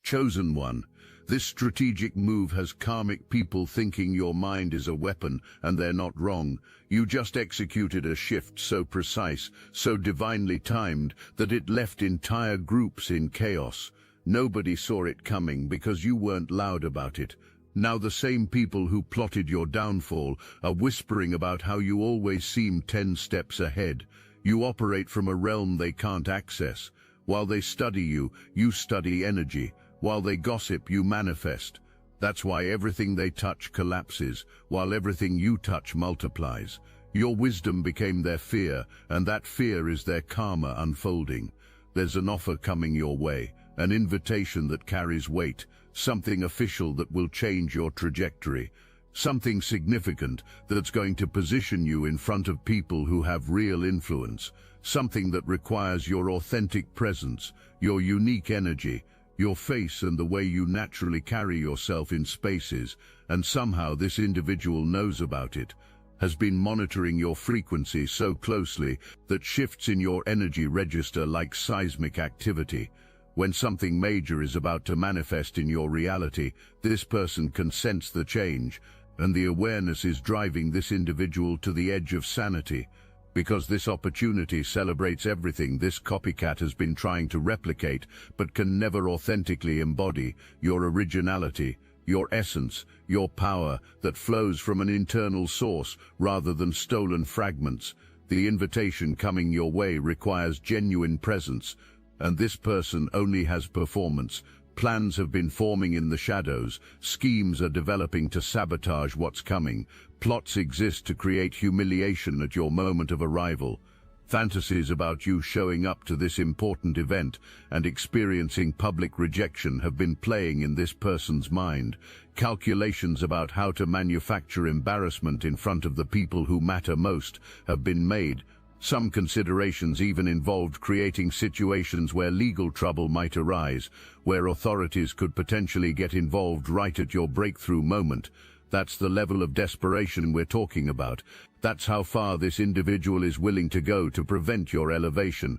Chosen one. This strategic move has karmic people thinking your mind is a weapon, and they're not wrong. You just executed a shift so precise, so divinely timed, that it left entire groups in chaos. Nobody saw it coming because you weren't loud about it. Now the same people who plotted your downfall are whispering about how you always seem 10 steps ahead. You operate from a realm they can't access. While they study you, you study energy. While they gossip, you manifest. That's why everything they touch collapses, while everything you touch multiplies. Your wisdom became their fear, and that fear is their karma unfolding. There's an offer coming your way, an invitation that carries weight, something official that will change your trajectory, something significant that's going to position you in front of people who have real influence, something that requires your authentic presence, your unique energy, your face and the way you naturally carry yourself in spaces, and somehow this individual knows about it, has been monitoring your frequency so closely that shifts in your energy register like seismic activity. When something major is about to manifest in your reality, this person can sense the change, and the awareness is driving this individual to the edge of sanity. Because this opportunity celebrates everything this copycat has been trying to replicate but can never authentically embody: your originality, your essence, your power that flows from an internal source rather than stolen fragments. The invitation coming your way requires genuine presence, and this person only has performance. Plans have been forming in the shadows, schemes are developing to sabotage what's coming, plots exist to create humiliation at your moment of arrival. Fantasies about you showing up to this important event and experiencing public rejection have been playing in this person's mind. Calculations about how to manufacture embarrassment in front of the people who matter most have been made. Some considerations even involved creating situations where legal trouble might arise, where authorities could potentially get involved right at your breakthrough moment. That's the level of desperation we're talking about. That's how far this individual is willing to go to prevent your elevation.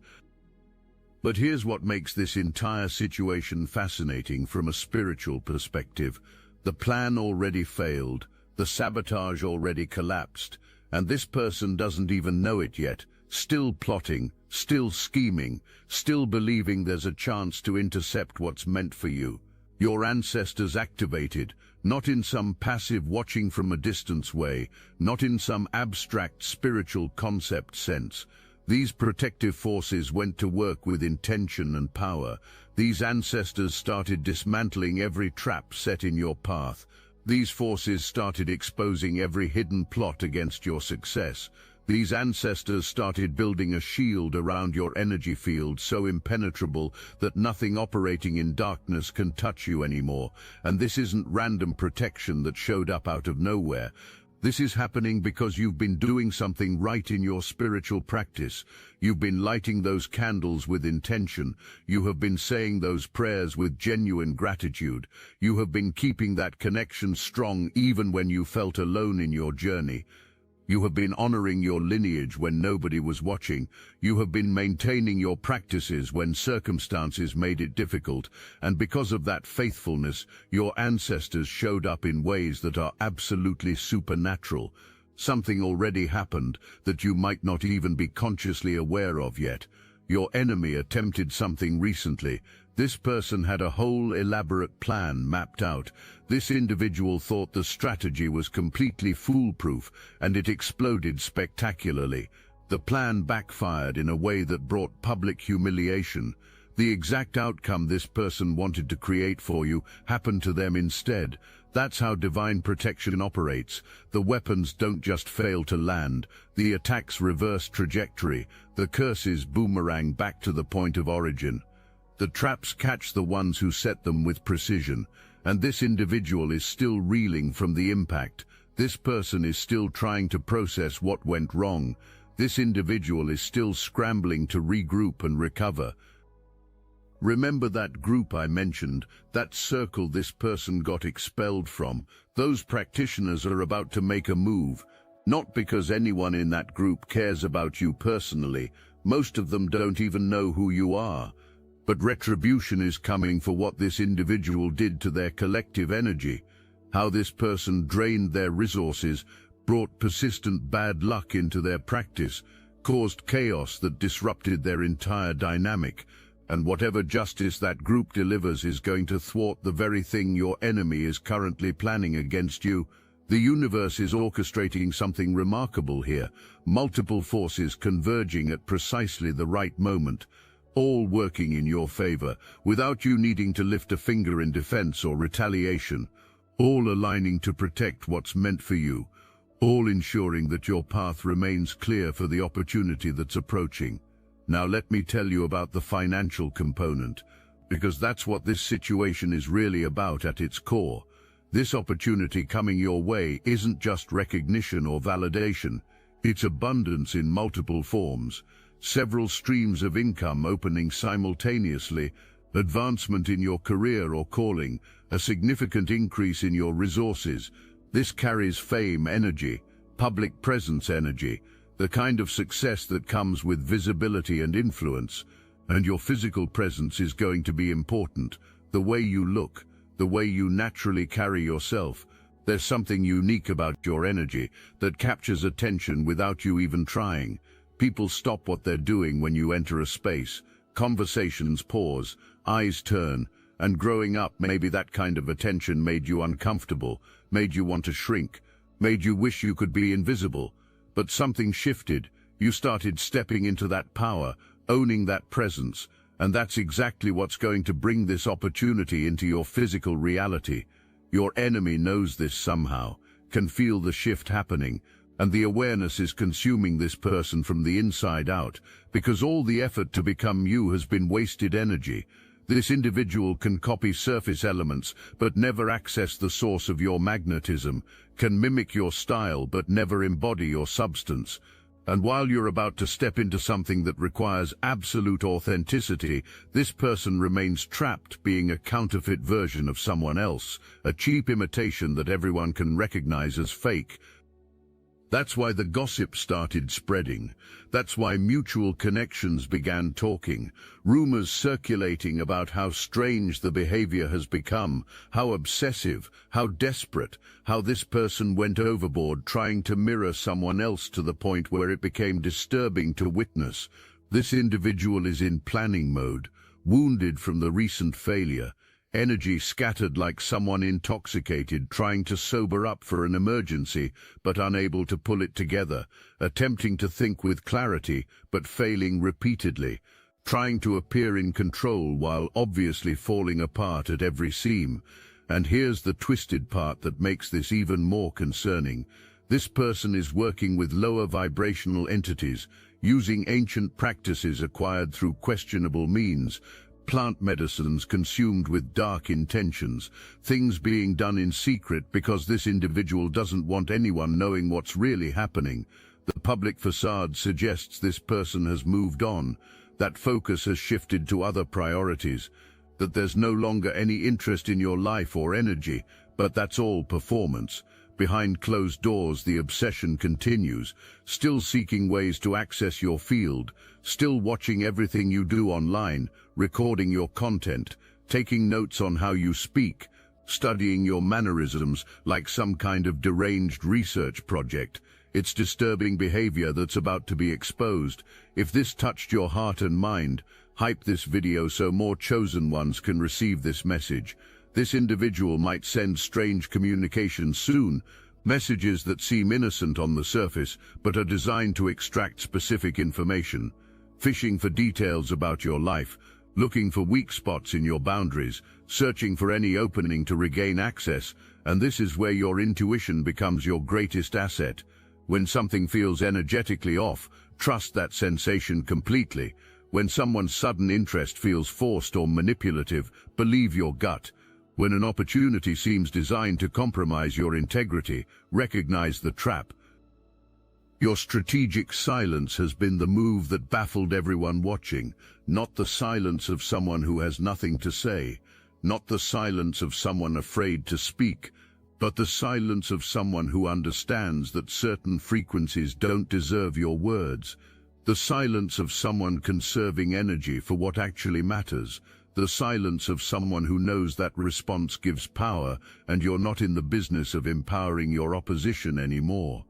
But here's what makes this entire situation fascinating from a spiritual perspective. The plan already failed, the sabotage already collapsed, and this person doesn't even know it yet, still plotting, still scheming, still believing there's a chance to intercept what's meant for you. Your ancestors activated, not in some passive watching from a distance way, not in some abstract spiritual concept sense. These protective forces went to work with intention and power. These ancestors started dismantling every trap set in your path. These forces started exposing every hidden plot against your success. These ancestors started building a shield around your energy field so impenetrable that nothing operating in darkness can touch you anymore. And this isn't random protection that showed up out of nowhere. This is happening because you've been doing something right in your spiritual practice. You've been lighting those candles with intention. You have been saying those prayers with genuine gratitude. You have been keeping that connection strong even when you felt alone in your journey. You have been honoring your lineage when nobody was watching. You have been maintaining your practices when circumstances made it difficult. And because of that faithfulness, your ancestors showed up in ways that are absolutely supernatural. Something already happened that you might not even be consciously aware of yet. Your enemy attempted something recently. This person had a whole elaborate plan mapped out. This individual thought the strategy was completely foolproof, and it exploded spectacularly. The plan backfired in a way that brought public humiliation. The exact outcome this person wanted to create for you happened to them instead. That's how divine protection operates. The weapons don't just fail to land. The attacks reverse trajectory. The curses boomerang back to the point of origin. The traps catch the ones who set them with precision. And this individual is still reeling from the impact. This person is still trying to process what went wrong. This individual is still scrambling to regroup and recover. Remember that group I mentioned, that circle this person got expelled from? Those practitioners are about to make a move. Not because anyone in that group cares about you personally. Most of them don't even know who you are. but retribution is coming for what this individual did to their collective energy, how this person drained their resources, brought persistent bad luck into their practice, caused chaos that disrupted their entire dynamic, and whatever justice that group delivers is going to thwart the very thing your enemy is currently planning against you. The universe is orchestrating something remarkable here, multiple forces converging at precisely the right moment, all working in your favor, without you needing to lift a finger in defense or retaliation, all aligning to protect what's meant for you, all ensuring that your path remains clear for the opportunity that's approaching. Now let me tell you about the financial component, because that's what this situation is really about at its core. This opportunity coming your way isn't just recognition or validation, it's abundance in multiple forms, several streams of income opening simultaneously, advancement in your career or calling, a significant increase in your resources. This carries fame energy, public presence energy, the kind of success that comes with visibility and influence, and your physical presence is going to be important. The way you look, the way you naturally carry yourself. There's something unique about your energy that captures attention without you even trying. People stop what they're doing when you enter a space. Conversations pause, eyes turn, and growing up, maybe that kind of attention made you uncomfortable, made you want to shrink, made you wish you could be invisible. But something shifted. You started stepping into that power, owning that presence, and that's exactly what's going to bring this opportunity into your physical reality. Your enemy knows this somehow, can feel the shift happening, and the awareness is consuming this person from the inside out, because all the effort to become you has been wasted energy. This individual can copy surface elements, but never access the source of your magnetism, can mimic your style, but never embody your substance. And while you're about to step into something that requires absolute authenticity, this person remains trapped, being a counterfeit version of someone else, a cheap imitation that everyone can recognize as fake. That's why the gossip started spreading. That's why mutual connections began talking, rumors circulating about how strange the behavior has become, how obsessive, how desperate, how this person went overboard trying to mirror someone else to the point where it became disturbing to witness. This individual is in planning mode, wounded from the recent failure, energy scattered like someone intoxicated trying to sober up for an emergency but unable to pull it together, attempting to think with clarity but failing repeatedly, trying to appear in control while obviously falling apart at every seam. And here's the twisted part that makes this even more concerning. This person is working with lower vibrational entities, using ancient practices acquired through questionable means, plant medicines consumed with dark intentions, things being done in secret because this individual doesn't want anyone knowing what's really happening. The public facade suggests this person has moved on, that focus has shifted to other priorities, that there's no longer any interest in your life or energy, but that's all performance. Behind closed doors, the obsession continues, still seeking ways to access your field, still watching everything you do online, recording your content, taking notes on how you speak, studying your mannerisms like some kind of deranged research project. It's disturbing behavior that's about to be exposed. If this touched your heart and mind, hype this video so more chosen ones can receive this message. This individual might send strange communications soon, messages that seem innocent on the surface but are designed to extract specific information, fishing for details about your life, looking for weak spots in your boundaries, searching for any opening to regain access, and this is where your intuition becomes your greatest asset. When something feels energetically off, trust that sensation completely. When someone's sudden interest feels forced or manipulative, believe your gut. When an opportunity seems designed to compromise your integrity, recognize the trap. Your strategic silence has been the move that baffled everyone watching, not the silence of someone who has nothing to say, not the silence of someone afraid to speak, but the silence of someone who understands that certain frequencies don't deserve your words. The silence of someone conserving energy for what actually matters. The silence of someone who knows that response gives power, and you're not in the business of empowering your opposition anymore.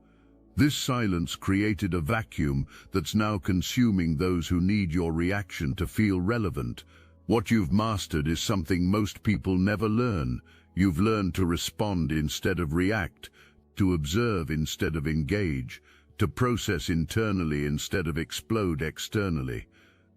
This silence created a vacuum that's now consuming those who need your reaction to feel relevant. What you've mastered is something most people never learn. You've learned to respond instead of react, to observe instead of engage, to process internally instead of explode externally.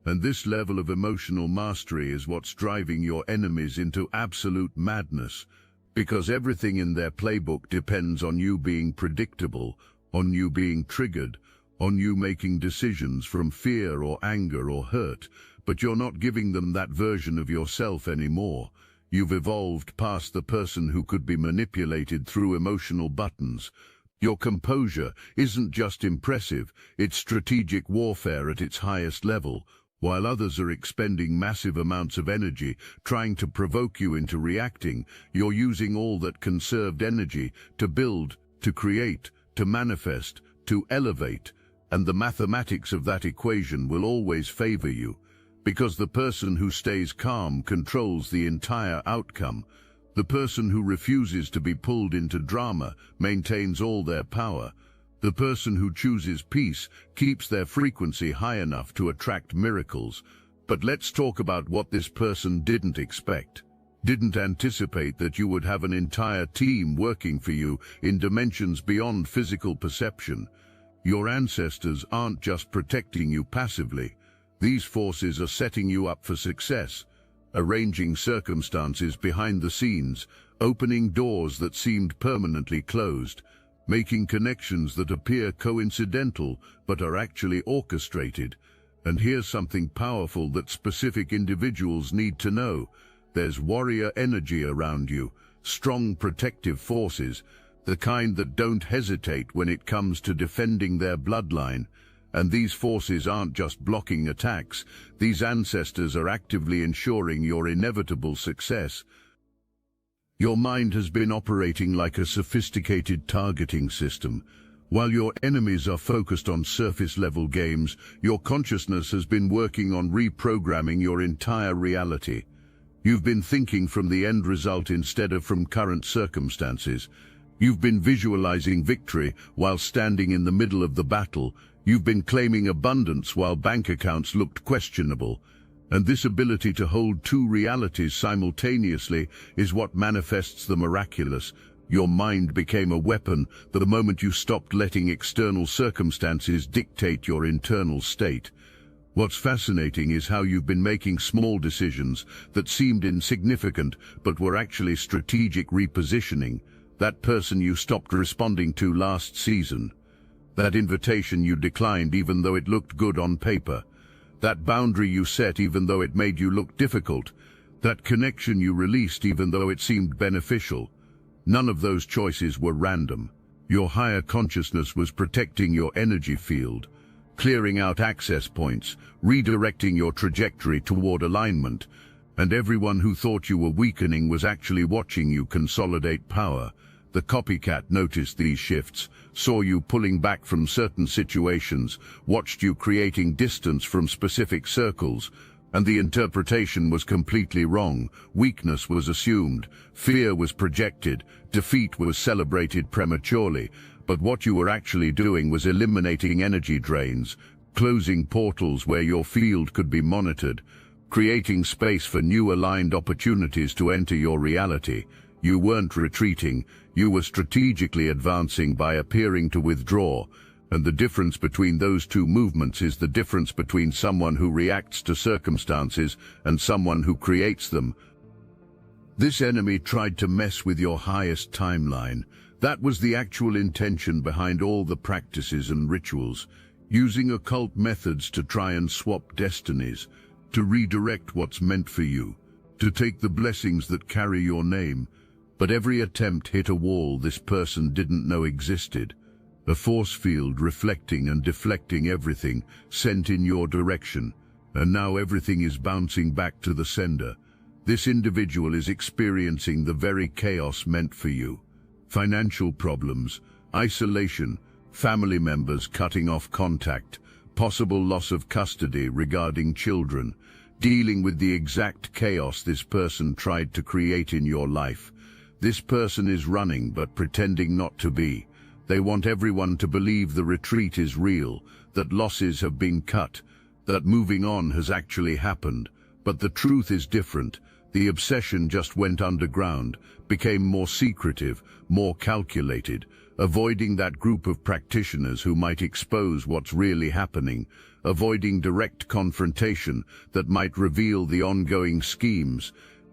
And this level of emotional mastery is what's driving your enemies into absolute madness, because everything in their playbook depends on you being predictable, on you being triggered, on you making decisions from fear or anger or hurt, but you're not giving them that version of yourself anymore. You've evolved past the person who could be manipulated through emotional buttons. Your composure isn't just impressive, it's strategic warfare at its highest level. While others are expending massive amounts of energy trying to provoke you into reacting, you're using all that conserved energy to build, to create, to manifest, to elevate, and the mathematics of that equation will always favor you, because the person who stays calm controls the entire outcome. The person who refuses to be pulled into drama maintains all their power. The person who chooses peace keeps their frequency high enough to attract miracles. But let's talk about what this person didn't expect. Didn't anticipate that you would have an entire team working for you in dimensions beyond physical perception. Your ancestors aren't just protecting you passively. These forces are setting you up for success, arranging circumstances behind the scenes, opening doors that seemed permanently closed, making connections that appear coincidental but are actually orchestrated. And here's something powerful that specific individuals need to know. There's warrior energy around you, strong protective forces, the kind that don't hesitate when it comes to defending their bloodline. And these forces aren't just blocking attacks, these ancestors are actively ensuring your inevitable success. Your mind has been operating like a sophisticated targeting system. While your enemies are focused on surface-level games, your consciousness has been working on reprogramming your entire reality. You've been thinking from the end result instead of from current circumstances. You've been visualizing victory while standing in the middle of the battle. You've been claiming abundance while bank accounts looked questionable. And this ability to hold two realities simultaneously is what manifests the miraculous. Your mind became a weapon the moment you stopped letting external circumstances dictate your internal state. What's fascinating is how you've been making small decisions that seemed insignificant but were actually strategic repositioning. That person you stopped responding to last season. That invitation you declined even though it looked good on paper. That boundary you set even though it made you look difficult. That connection you released even though it seemed beneficial. None of those choices were random. Your higher consciousness was protecting your energy field, clearing out access points, redirecting your trajectory toward alignment, and everyone who thought you were weakening was actually watching you consolidate power. The copycat noticed these shifts, saw you pulling back from certain situations, watched you creating distance from specific circles, and the interpretation was completely wrong. Weakness was assumed, fear was projected, defeat was celebrated prematurely. But what you were actually doing was eliminating energy drains, closing portals where your field could be monitored, creating space for new aligned opportunities to enter your reality. You weren't retreating, you were strategically advancing by appearing to withdraw, and the difference between those two movements is the difference between someone who reacts to circumstances and someone who creates them. This enemy tried to mess with your highest timeline. That was the actual intention behind all the practices and rituals, using occult methods to try and swap destinies, to redirect what's meant for you, to take the blessings that carry your name. But every attempt hit a wall this person didn't know existed, a force field reflecting and deflecting everything sent in your direction, and now everything is bouncing back to the sender. This individual is experiencing the very chaos meant for you. Financial problems, isolation, family members cutting off contact, possible loss of custody regarding children, dealing with the exact chaos this person tried to create in your life. This person is running but pretending not to be. They want everyone to believe the retreat is real, that losses have been cut, that moving on has actually happened. But the truth is different. The obsession just went underground, became more secretive, more calculated, avoiding that group of practitioners who might expose what's really happening, avoiding direct confrontation that might reveal the ongoing schemes,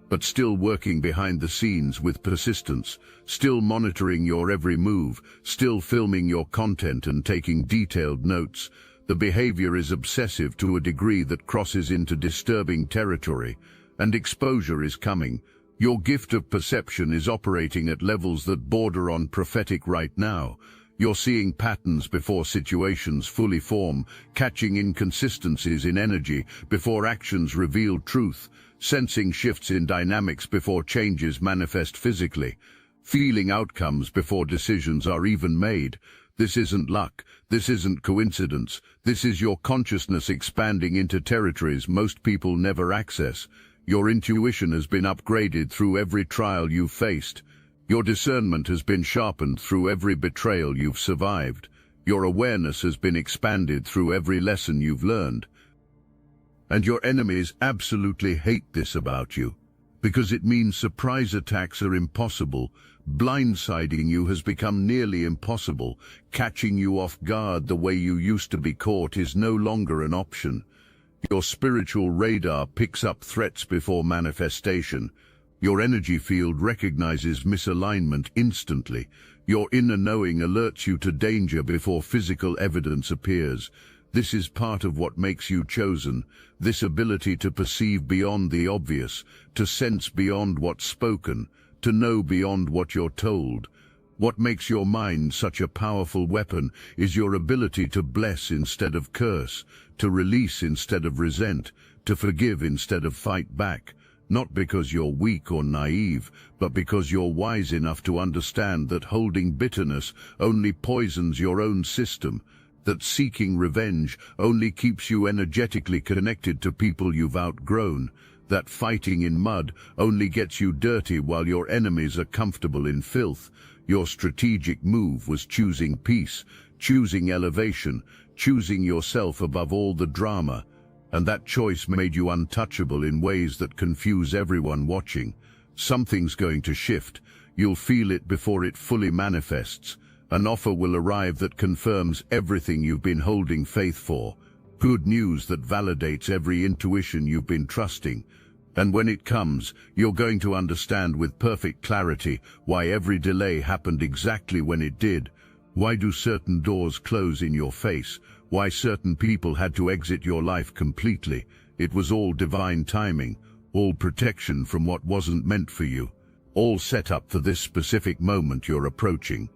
but still working behind the scenes with persistence, still monitoring your every move, still filming your content and taking detailed notes. The behavior is obsessive to a degree that crosses into disturbing territory, and exposure is coming. Your gift of perception is operating at levels that border on prophetic right now. You're seeing patterns before situations fully form, catching inconsistencies in energy before actions reveal truth, sensing shifts in dynamics before changes manifest physically, feeling outcomes before decisions are even made. This isn't luck, this isn't coincidence, this is your consciousness expanding into territories most people never access. Your intuition has been upgraded through every trial you've faced. Your discernment has been sharpened through every betrayal you've survived. Your awareness has been expanded through every lesson you've learned. And your enemies absolutely hate this about you, because it means surprise attacks are impossible. Blindsiding you has become nearly impossible. Catching you off guard the way you used to be caught is no longer an option. Your spiritual radar picks up threats before manifestation. Your energy field recognizes misalignment instantly. Your inner knowing alerts you to danger before physical evidence appears. This is part of what makes you chosen, this ability to perceive beyond the obvious, to sense beyond what's spoken, to know beyond what you're told. What makes your mind such a powerful weapon is your ability to bless instead of curse, to release instead of resent, to forgive instead of fight back. Not because you're weak or naive, but because you're wise enough to understand that holding bitterness only poisons your own system, that seeking revenge only keeps you energetically connected to people you've outgrown, that fighting in mud only gets you dirty while your enemies are comfortable in filth. Your strategic move was choosing peace, choosing elevation, choosing yourself above all the drama. And that choice made you untouchable in ways that confuse everyone watching. Something's going to shift. You'll feel it before it fully manifests. An offer will arrive that confirms everything you've been holding faith for. Good news that validates every intuition you've been trusting. And when it comes, you're going to understand with perfect clarity why every delay happened exactly when it did. Why do certain doors close in your face? Why certain people had to exit your life completely? It was all divine timing, all protection from what wasn't meant for you, all set up for this specific moment you're approaching.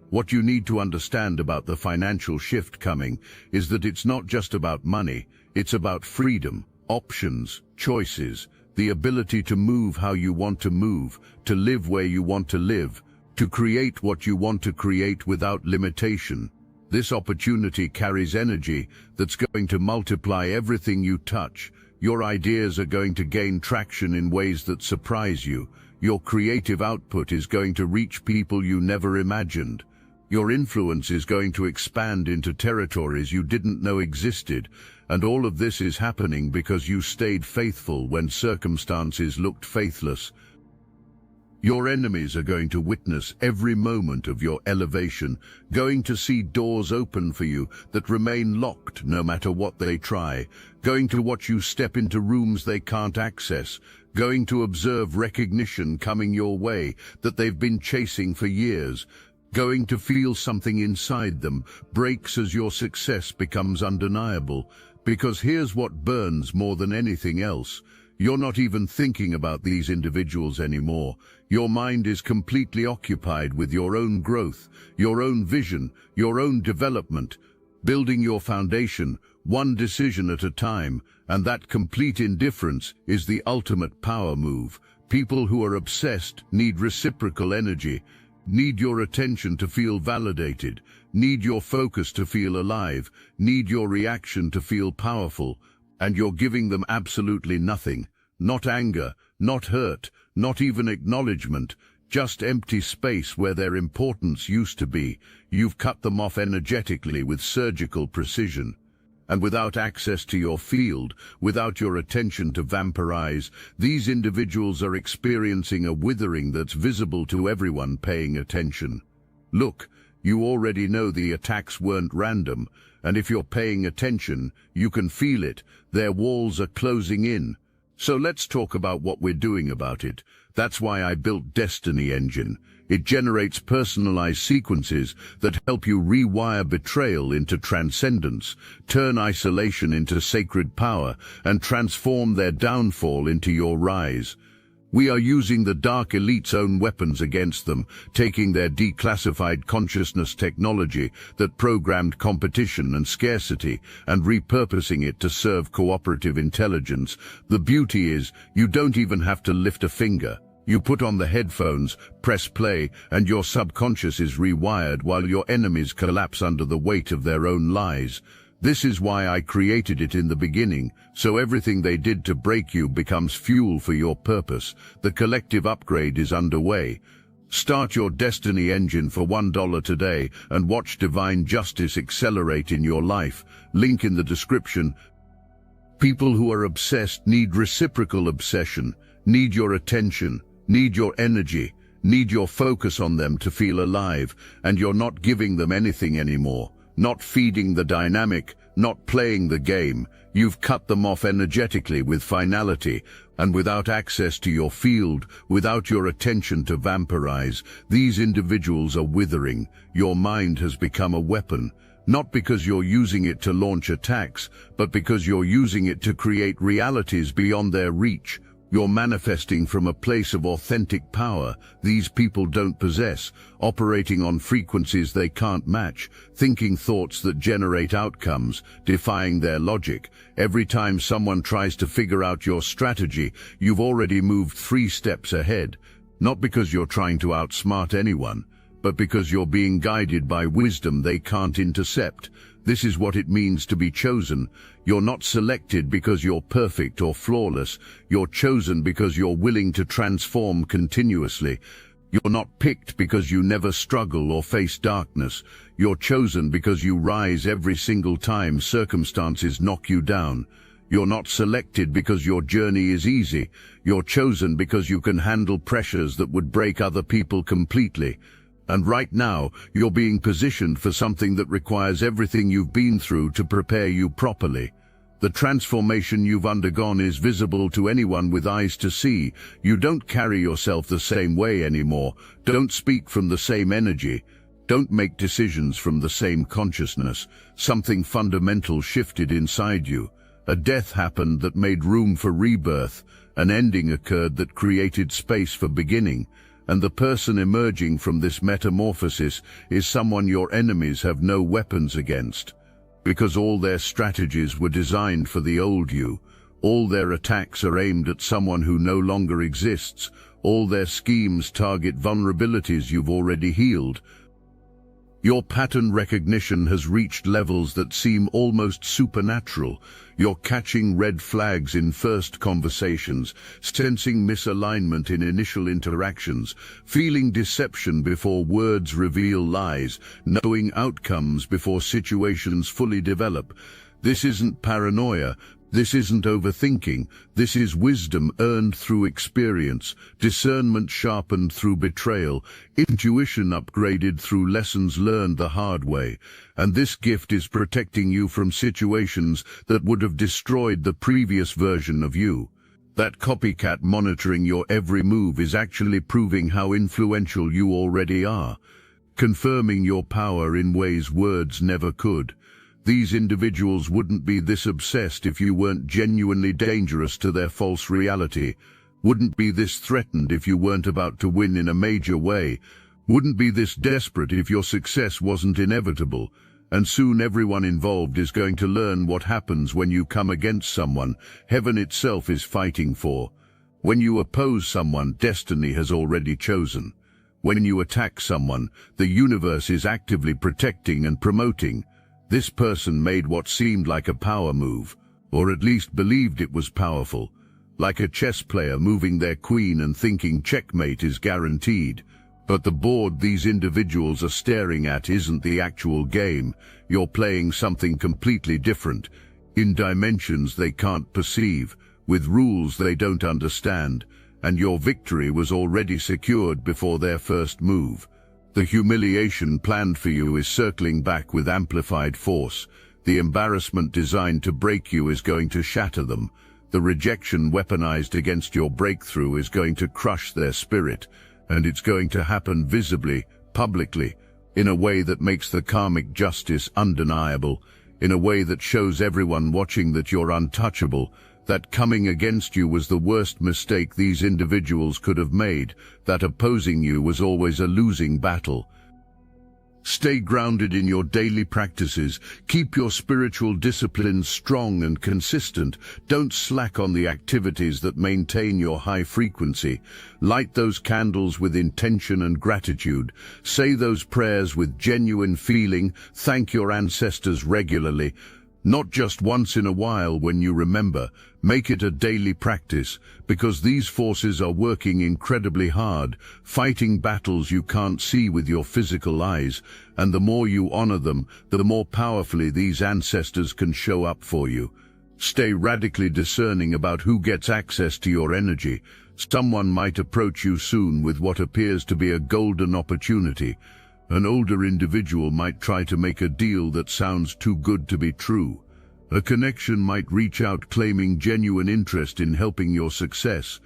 What you need to understand about the financial shift coming is that it's not just about money, it's about freedom, options, choices, the ability to move how you want to move, to live where you want to live, to create what you want to create without limitation. This opportunity carries energy that's going to multiply everything you touch. Your ideas are going to gain traction in ways that surprise you. Your creative output is going to reach people you never imagined. Your influence is going to expand into territories you didn't know existed, and all of this is happening because you stayed faithful when circumstances looked faithless. Your enemies are going to witness every moment of your elevation, going to see doors open for you that remain locked no matter what they try, going to watch you step into rooms they can't access, going to observe recognition coming your way that they've been chasing for years, going to feel something inside them breaks as your success becomes undeniable. Because here's what burns more than anything else. You're not even thinking about these individuals anymore. Your mind is completely occupied with your own growth, your own vision, your own development, building your foundation, one decision at a time, and that complete indifference is the ultimate power move. People who are obsessed need reciprocal energy. need your attention to feel validated, need your focus to feel alive, need your reaction to feel powerful, and you're giving them absolutely nothing. Not anger, not hurt, not even acknowledgement, just empty space where their importance used to be. You've cut them off energetically with surgical precision. And without access to your field, without your attention to vampirize, these individuals are experiencing a withering that's visible to everyone paying attention. Look, you already know the attacks weren't random, and if you're paying attention, you can feel it. Their walls are closing in. So let's talk about what we're doing about it. That's why I built Destiny Engine. It generates personalized sequences that help you rewire betrayal into transcendence, turn isolation into sacred power, and transform their downfall into your rise. We are using the Dark Elite's own weapons against them, taking their declassified consciousness technology that programmed competition and scarcity and repurposing it to serve cooperative intelligence. The beauty is, you don't even have to lift a finger. You put on the headphones, press play, and your subconscious is rewired while your enemies collapse under the weight of their own lies. This is why I created it in the beginning, so everything they did to break you becomes fuel for your purpose. The collective upgrade is underway. Start your Destiny Engine for $1 today and watch divine justice accelerate in your life. Link in the description. People who are obsessed need reciprocal obsession, need your attention, need your energy, need your focus on them to feel alive, and you're not giving them anything anymore. Not feeding the dynamic, not playing the game. You've cut them off energetically with finality, and without access to your field, without your attention to vampirize, these individuals are withering. Your mind has become a weapon, not because you're using it to launch attacks, but because you're using it to create realities beyond their reach. You're manifesting from a place of authentic power these people don't possess, operating on frequencies they can't match, thinking thoughts that generate outcomes, defying their logic. Every time someone tries to figure out your strategy, you've already moved 3 steps ahead. Not because you're trying to outsmart anyone, but because you're being guided by wisdom they can't intercept. This is what it means to be chosen. You're not selected because you're perfect or flawless. You're chosen because you're willing to transform continuously. You're not picked because you never struggle or face darkness. You're chosen because you rise every single time circumstances knock you down. You're not selected because your journey is easy. You're chosen because you can handle pressures that would break other people completely. And right now, you're being positioned for something that requires everything you've been through to prepare you properly. The transformation you've undergone is visible to anyone with eyes to see. You don't carry yourself the same way anymore. Don't speak from the same energy. Don't make decisions from the same consciousness. Something fundamental shifted inside you. A death happened that made room for rebirth. An ending occurred that created space for beginning. And the person emerging from this metamorphosis is someone your enemies have no weapons against. Because all their strategies were designed for the old you. All their attacks are aimed at someone who no longer exists. All their schemes target vulnerabilities you've already healed. Your pattern recognition has reached levels that seem almost supernatural. You're catching red flags in first conversations, sensing misalignment in initial interactions, feeling deception before words reveal lies, knowing outcomes before situations fully develop. This isn't paranoia. This isn't overthinking. This is wisdom earned through experience, discernment sharpened through betrayal, intuition upgraded through lessons learned the hard way. And this gift is protecting you from situations that would have destroyed the previous version of you. That copycat monitoring your every move is actually proving how influential you already are, confirming your power in ways words never could. These individuals wouldn't be this obsessed if you weren't genuinely dangerous to their false reality, wouldn't be this threatened if you weren't about to win in a major way, wouldn't be this desperate if your success wasn't inevitable. And soon everyone involved is going to learn what happens when you come against someone heaven itself is fighting for. When you oppose someone destiny has already chosen. When you attack someone, the universe is actively protecting and promoting. This person made what seemed like a power move, or at least believed it was powerful, like a chess player moving their queen and thinking checkmate is guaranteed. But the board these individuals are staring at isn't the actual game. You're playing something completely different, in dimensions they can't perceive, with rules they don't understand, and your victory was already secured before their first move. The humiliation planned for you is circling back with amplified force. The embarrassment designed to break you is going to shatter them. The rejection weaponized against your breakthrough is going to crush their spirit, and it's going to happen visibly, publicly, in a way that makes the karmic justice undeniable, in a way that shows everyone watching that you're untouchable, that coming against you was the worst mistake these individuals could have made, that opposing you was always a losing battle. Stay grounded in your daily practices. Keep your spiritual disciplines strong and consistent. Don't slack on the activities that maintain your high frequency. Light those candles with intention and gratitude. Say those prayers with genuine feeling. Thank your ancestors regularly. Not just once in a while when you remember. Make it a daily practice, because these forces are working incredibly hard, fighting battles you can't see with your physical eyes, and the more you honor them, the more powerfully these ancestors can show up for you. Stay radically discerning about who gets access to your energy. Someone might approach you soon with what appears to be a golden opportunity. An older individual might try to make a deal that sounds too good to be true. A connection might reach out claiming genuine interest in helping your success.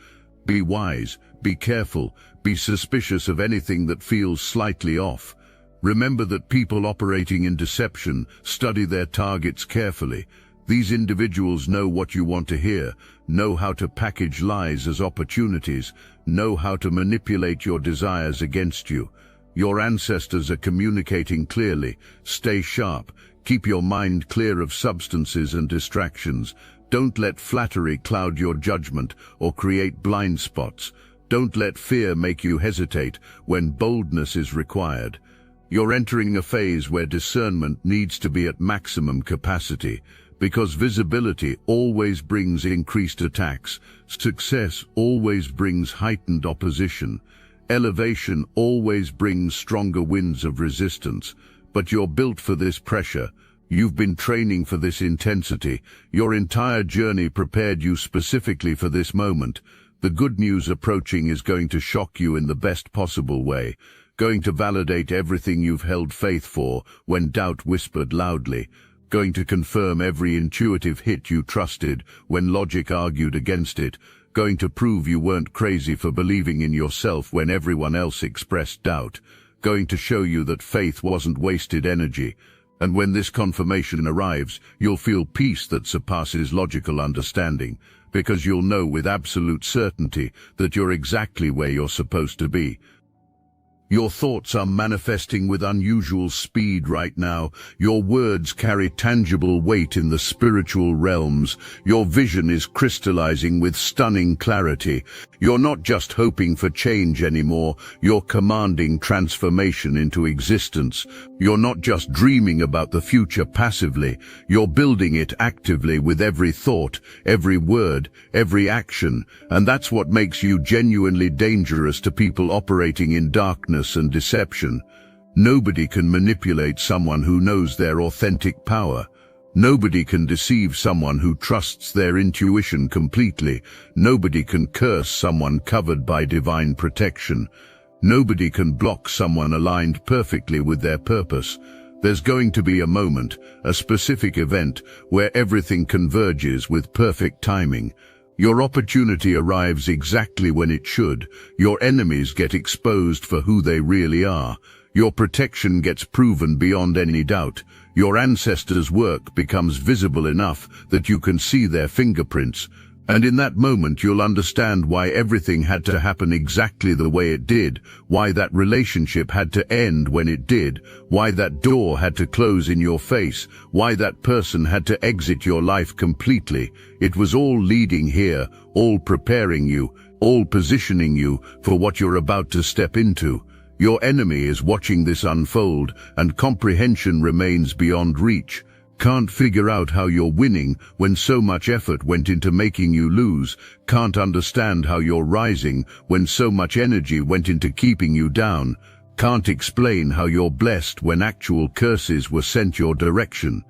Be wise, be careful, be suspicious of anything that feels slightly off. Remember that people operating in deception study their targets carefully. These individuals know what you want to hear, know how to package lies as opportunities, know how to manipulate your desires against you. Your ancestors are communicating clearly. Stay sharp. Keep your mind clear of substances and distractions. Don't let flattery cloud your judgment or create blind spots. Don't let fear make you hesitate when boldness is required. You're entering a phase where discernment needs to be at maximum capacity, because visibility always brings increased attacks. Success always brings heightened opposition. Elevation always brings stronger winds of resistance, but you're built for this pressure. You've been training for this intensity. Your entire journey prepared you specifically for this moment. The good news approaching is going to shock you in the best possible way, going to validate everything you've held faith for when doubt whispered loudly, going to confirm every intuitive hit you trusted when logic argued against it, going to prove you weren't crazy for believing in yourself when everyone else expressed doubt, going to show you that faith wasn't wasted energy. And when this confirmation arrives, you'll feel peace that surpasses logical understanding, because you'll know with absolute certainty that you're exactly where you're supposed to be. Your thoughts are manifesting with unusual speed right now. Your words carry tangible weight in the spiritual realms. Your vision is crystallizing with stunning clarity. You're not just hoping for change anymore. You're commanding transformation into existence. You're not just dreaming about the future passively. You're building it actively with every thought, every word, every action. And that's what makes you genuinely dangerous to people operating in darkness and deception. Nobody can manipulate someone who knows their authentic power. Nobody can deceive someone who trusts their intuition completely. Nobody can curse someone covered by divine protection. Nobody can block someone aligned perfectly with their purpose. There's going to be a moment, a specific event, where everything converges with perfect timing. Your opportunity arrives exactly when it should. Your enemies get exposed for who they really are. Your protection gets proven beyond any doubt. Your ancestors' work becomes visible enough that you can see their fingerprints. And in that moment you'll understand why everything had to happen exactly the way it did, why that relationship had to end when it did, why that door had to close in your face, why that person had to exit your life completely. It was all leading here, all preparing you, all positioning you for what you're about to step into. Your enemy is watching this unfold, and comprehension remains beyond reach. Can't figure out how you're winning when so much effort went into making you lose. Can't understand how you're rising when so much energy went into keeping you down. Can't explain how you're blessed when actual curses were sent your direction.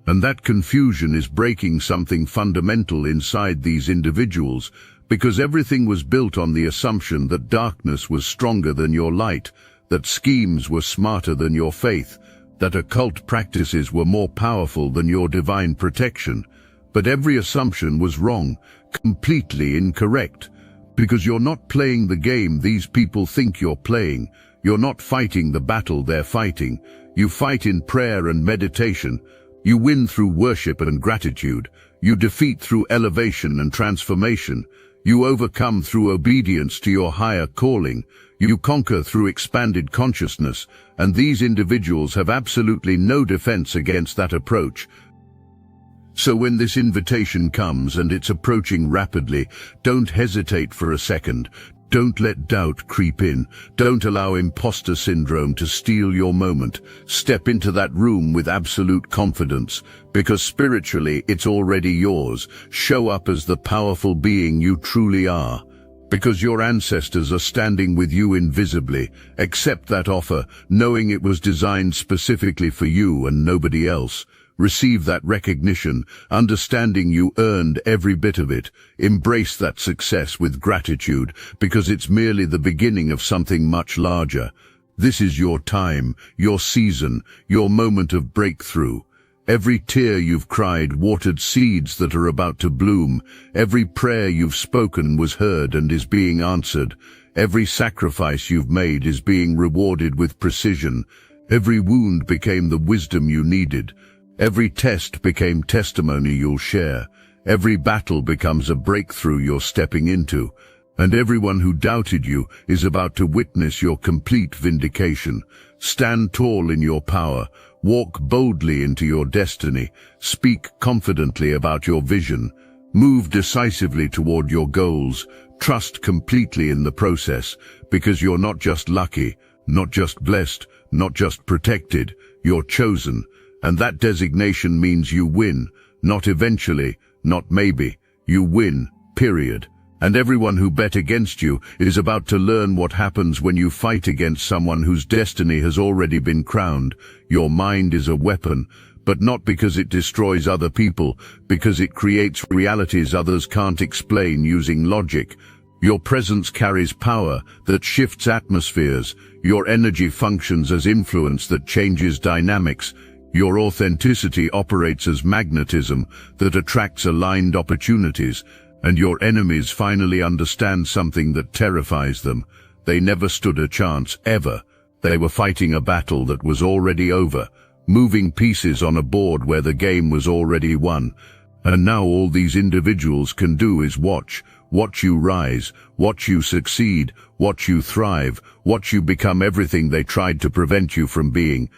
And that confusion is breaking something fundamental inside these individuals, because everything was built on the assumption that darkness was stronger than your light, that schemes were smarter than your faith, that occult practices were more powerful than your divine protection. But every assumption was wrong, completely incorrect, because you're not playing the game these people think you're playing. You're not fighting the battle they're fighting. You fight in prayer and meditation. You win through worship and gratitude. You defeat through elevation and transformation. You overcome through obedience to your higher calling. You conquer through expanded consciousness, and these individuals have absolutely no defense against that approach. So when this invitation comes and it's approaching rapidly, don't hesitate for a second. Don't let doubt creep in. Don't allow imposter syndrome to steal your moment. Step into that room with absolute confidence, because spiritually it's already yours. Show up as the powerful being you truly are, because your ancestors are standing with you invisibly. Accept that offer, knowing it was designed specifically for you and nobody else. Receive that recognition, understanding you earned every bit of it. Embrace that success with gratitude, because it's merely the beginning of something much larger. This is your time, your season, your moment of breakthrough. Every tear you've cried watered seeds that are about to bloom. Every prayer you've spoken was heard and is being answered. Every sacrifice you've made is being rewarded with precision. Every wound became the wisdom you needed. Every test became testimony you'll share. Every battle becomes a breakthrough you're stepping into. And everyone who doubted you is about to witness your complete vindication. Stand tall in your power. Walk boldly into your destiny. Speak confidently about your vision. Move decisively toward your goals. Trust completely in the process, because you're not just lucky, not just blessed, not just protected. You're chosen. And that designation means you win. Not eventually, not maybe. You win, period. And everyone who bet against you is about to learn what happens when you fight against someone whose destiny has already been crowned. Your mind is a weapon, but not because it destroys other people, because it creates realities others can't explain using logic. Your presence carries power that shifts atmospheres. Your energy functions as influence that changes dynamics. Your authenticity operates as magnetism that attracts aligned opportunities. And your enemies finally understand something that terrifies them. They never stood a chance, ever. They were fighting a battle that was already over, moving pieces on a board where the game was already won. And now all these individuals can do is watch you rise, watch you succeed, watch you thrive, watch you become everything they tried to prevent you from being.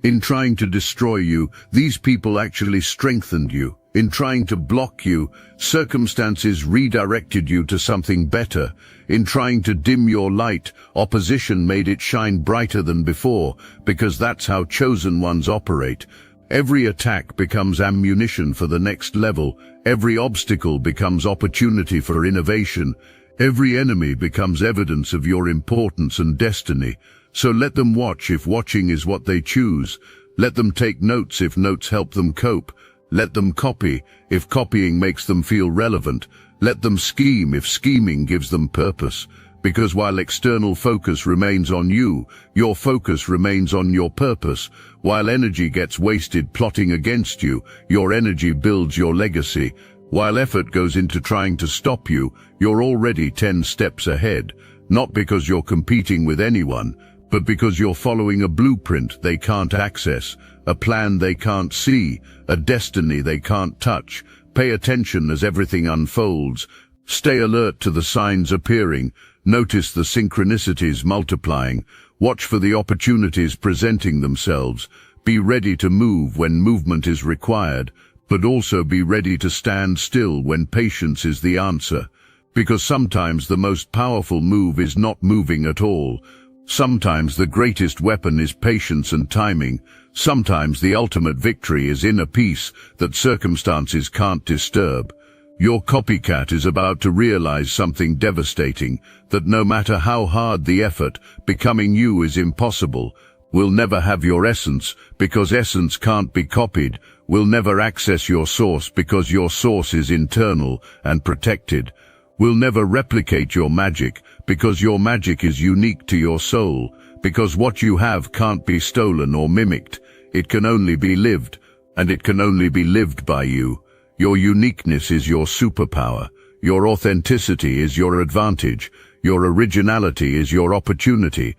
In trying to destroy you, these people actually strengthened you. In trying to block you, circumstances redirected you to something better. In trying to dim your light, opposition made it shine brighter than before, because that's how chosen ones operate. Every attack becomes ammunition for the next level. Every obstacle becomes opportunity for innovation. Every enemy becomes evidence of your importance and destiny. So let them watch if watching is what they choose. Let them take notes if notes help them cope. Let them copy if copying makes them feel relevant. Let them scheme if scheming gives them purpose. Because while external focus remains on you, your focus remains on your purpose. While energy gets wasted plotting against you, your energy builds your legacy. While effort goes into trying to stop you, you're already 10 steps ahead. Not because you're competing with anyone, but because you're following a blueprint they can't access, a plan they can't see, a destiny they can't touch. Pay attention as everything unfolds. Stay alert to the signs appearing. Notice the synchronicities multiplying. Watch for the opportunities presenting themselves. Be ready to move when movement is required, but also be ready to stand still when patience is the answer. Because sometimes the most powerful move is not moving at all. Sometimes the greatest weapon is patience and timing. Sometimes the ultimate victory is inner peace that circumstances can't disturb. Your copycat is about to realize something devastating, that no matter how hard the effort, becoming you is impossible. Will never have your essence, because essence can't be copied. Will never access your source, because your source is internal and protected. Will never replicate your magic, because your magic is unique to your soul. Because what you have can't be stolen or mimicked. It can only be lived, and it can only be lived by you. Your uniqueness is your superpower. Your authenticity is your advantage. Your originality is your opportunity.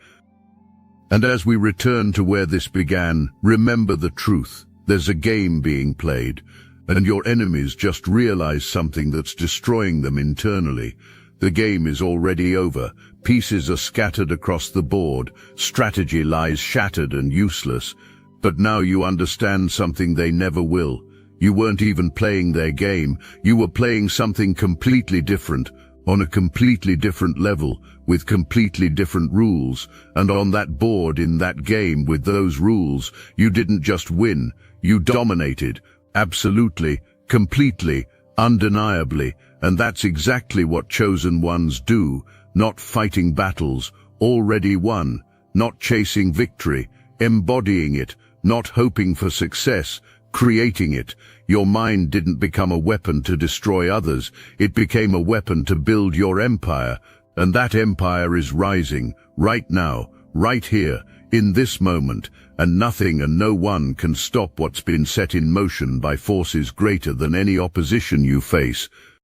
And as we return to where this began, remember the truth. There's a game being played, and your enemies just realize something that's destroying them internally. The game is already over. Pieces are scattered across the board. Strategy lies shattered and useless. But now you understand something they never will. You weren't even playing their game. You were playing something completely different, on a completely different level, with completely different rules. And on that board, in that game, with those rules, you didn't just win, you dominated. Absolutely, completely, undeniably. And that's exactly what chosen ones do. Not fighting battles, already won. Not chasing victory, embodying it. Not hoping for success, creating it. Your mind didn't become a weapon to destroy others. It became a weapon to build your empire. And that empire is rising, right now, right here, in this moment. And nothing and no one can stop what's been set in motion by forces greater than any opposition you face.